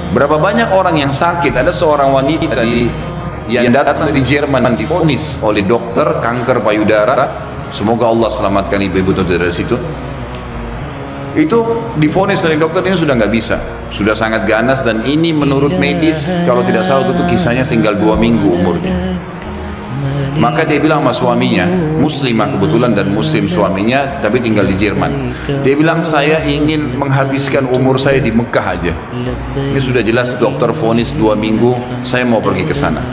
Berapa banyak orang yang sakit? Ada seorang wanita yang datang dari Jerman divonis oleh dokter kanker payudara. Semoga Allah selamatkan ibu-ibu dari situ. Itu divonis dari dokter, ini sudah nggak bisa, sudah sangat ganas, dan ini menurut medis kalau tidak salah itu kisahnya tinggal 2 minggu umurnya. Maka dia bilang sama suaminya, muslimah kebetulan dan muslim suaminya, tapi tinggal di Jerman. Dia bilang, saya ingin menghabiskan umur saya di Mekah aja. Ini sudah jelas dokter vonis 2 minggu, saya mau pergi ke sana.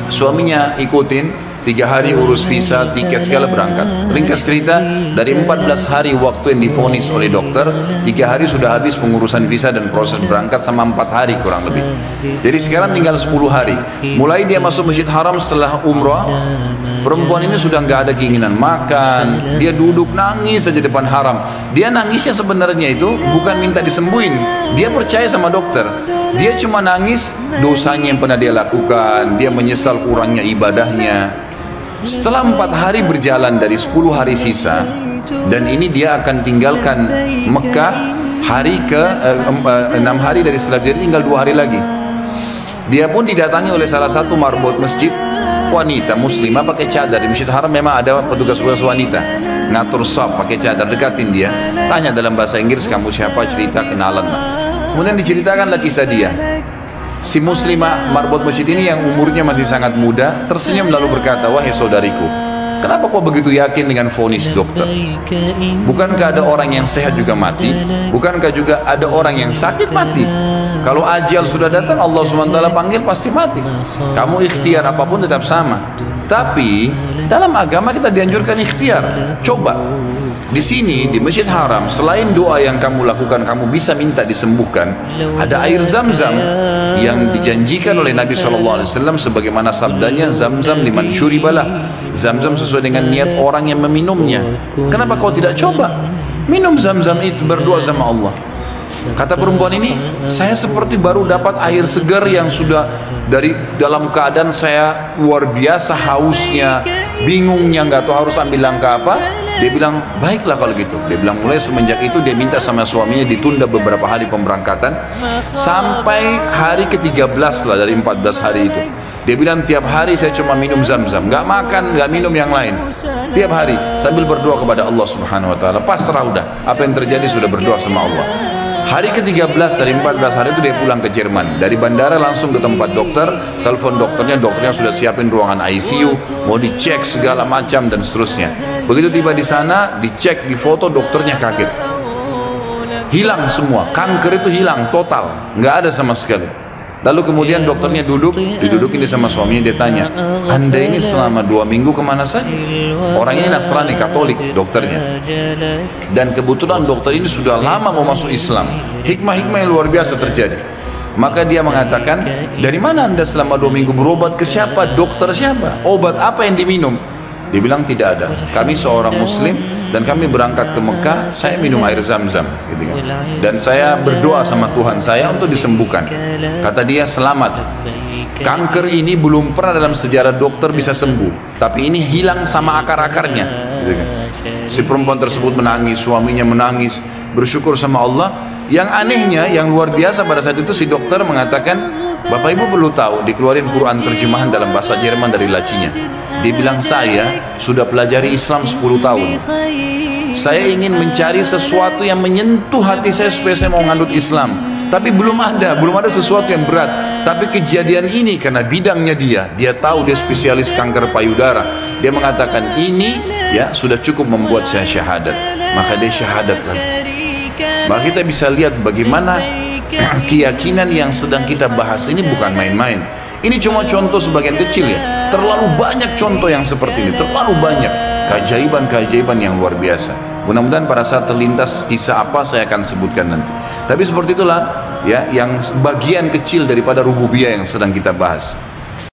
Suaminya ikutin, 3 hari urus visa, tiket segala, berangkat. Ringkas cerita, dari 14 hari waktu yang divonis oleh dokter, 3 hari sudah habis pengurusan visa dan proses berangkat sama 4 hari kurang lebih. Jadi sekarang tinggal 10 hari. Mulai dia masuk Masjid Haram setelah umrah, perempuan ini sudah nggak ada keinginan makan. Dia duduk nangis saja depan haram. Dia nangisnya sebenarnya itu bukan minta disembuhin. Dia percaya sama dokter. Dia cuma nangis dosanya yang pernah dia lakukan. Dia menyesal kurangnya ibadahnya. Setelah 4 hari berjalan dari 10 hari sisa, dan ini dia akan tinggalkan Mekah hari ke 6 hari dari setelah, jadi tinggal 2 hari lagi. Dia pun didatangi oleh salah satu marbot masjid, wanita muslimah pakai cadar. Di Masjid Haram memang ada petugas-petugas wanita ngatur saf pakai cadar, dekatin dia, tanya dalam bahasa Inggris, kamu siapa, cerita, kenalan lah. Kemudian diceritakanlah kisah dia. Si muslimah marbot masjid ini yang umurnya masih sangat muda tersenyum lalu berkata, wahai saudariku, kenapa kau begitu yakin dengan vonis dokter? Bukankah ada orang yang sehat juga mati? Bukankah juga ada orang yang sakit mati? Kalau ajal sudah datang, Allah SWT panggil pasti mati. Kamu ikhtiar apapun tetap sama. Tapi dalam agama kita dianjurkan ikhtiar. Coba di sini di Masjid Haram, selain doa yang kamu lakukan, kamu bisa minta disembuhkan. Ada air Zam-Zam yang dijanjikan oleh Nabi SAW, sebagaimana sabdanya, Zam-Zam liman syuribalah. Zam-Zam sesuai dengan niat orang yang meminumnya. Kenapa kau tidak coba minum Zam-Zam itu, berdoa sama Allah? Kata perempuan ini, saya seperti baru dapat air segar yang sudah dari dalam keadaan saya luar biasa hausnya, bingungnya, nggak tahu harus ambil langkah apa. Dia bilang, baiklah kalau gitu. Dia bilang mulai semenjak itu dia minta sama suaminya ditunda beberapa hari pemberangkatan sampai hari ke-13 lah dari 14 hari itu. Dia bilang tiap hari saya cuma minum Zam-Zam, nggak makan, nggak minum yang lain. Tiap hari sambil berdoa kepada Allah Subhanahu Wa Taala. Pasrah udah, apa yang terjadi sudah berdoa sama Allah. Hari ke-13 dari 14 hari itu dia pulang ke Jerman. Dari bandara langsung ke tempat dokter, telepon dokternya, dokternya sudah siapin ruangan ICU, mau dicek segala macam dan seterusnya. Begitu tiba di sana, dicek, di foto, dokternya kaget. Hilang semua, kanker itu hilang total, nggak ada sama sekali. Lalu kemudian dokternya didudukin dia sama suaminya, dia tanya, Anda ini selama 2 minggu kemana saja? Orang ini Nasrani Katolik dokternya, dan kebetulan dokter ini sudah lama mau masuk Islam. Hikmah-hikmah yang luar biasa terjadi. Maka dia mengatakan, dari mana Anda selama 2 minggu, berobat ke siapa, dokter siapa, obat apa yang diminum? Dia bilang tidak ada, kami seorang muslim dan kami berangkat ke Mekah, saya minum air Zam-Zam gitu kan. Dan saya berdoa sama Tuhan saya untuk disembuhkan. Kata dia, selamat, kanker ini belum pernah dalam sejarah dokter bisa sembuh, tapi ini hilang sama akar-akarnya gitu kan. Si perempuan tersebut menangis, suaminya menangis, bersyukur sama Allah. Yang anehnya, yang luar biasa pada saat itu, si dokter mengatakan, Bapak Ibu perlu tahu, dikeluarin Quran terjemahan dalam bahasa Jerman dari lacinya. Dia bilang, saya sudah pelajari Islam 10 tahun. Saya ingin mencari sesuatu yang menyentuh hati saya supaya saya mau ngandut Islam. Tapi belum ada sesuatu yang berat. Tapi kejadian ini karena bidangnya dia tahu, dia spesialis kanker payudara. Dia mengatakan ini ya sudah cukup membuat saya syahadat. Maka dia syahadat lagi. Maka kita bisa lihat bagaimana keyakinan yang sedang kita bahas ini bukan main-main. Ini cuma contoh sebagian kecil ya. Terlalu banyak contoh yang seperti ini, terlalu banyak keajaiban-keajaiban yang luar biasa. Mudah-mudahan pada saat terlintas kisah apa saya akan sebutkan nanti. Tapi seperti itulah ya, yang bagian kecil daripada rububiyah yang sedang kita bahas.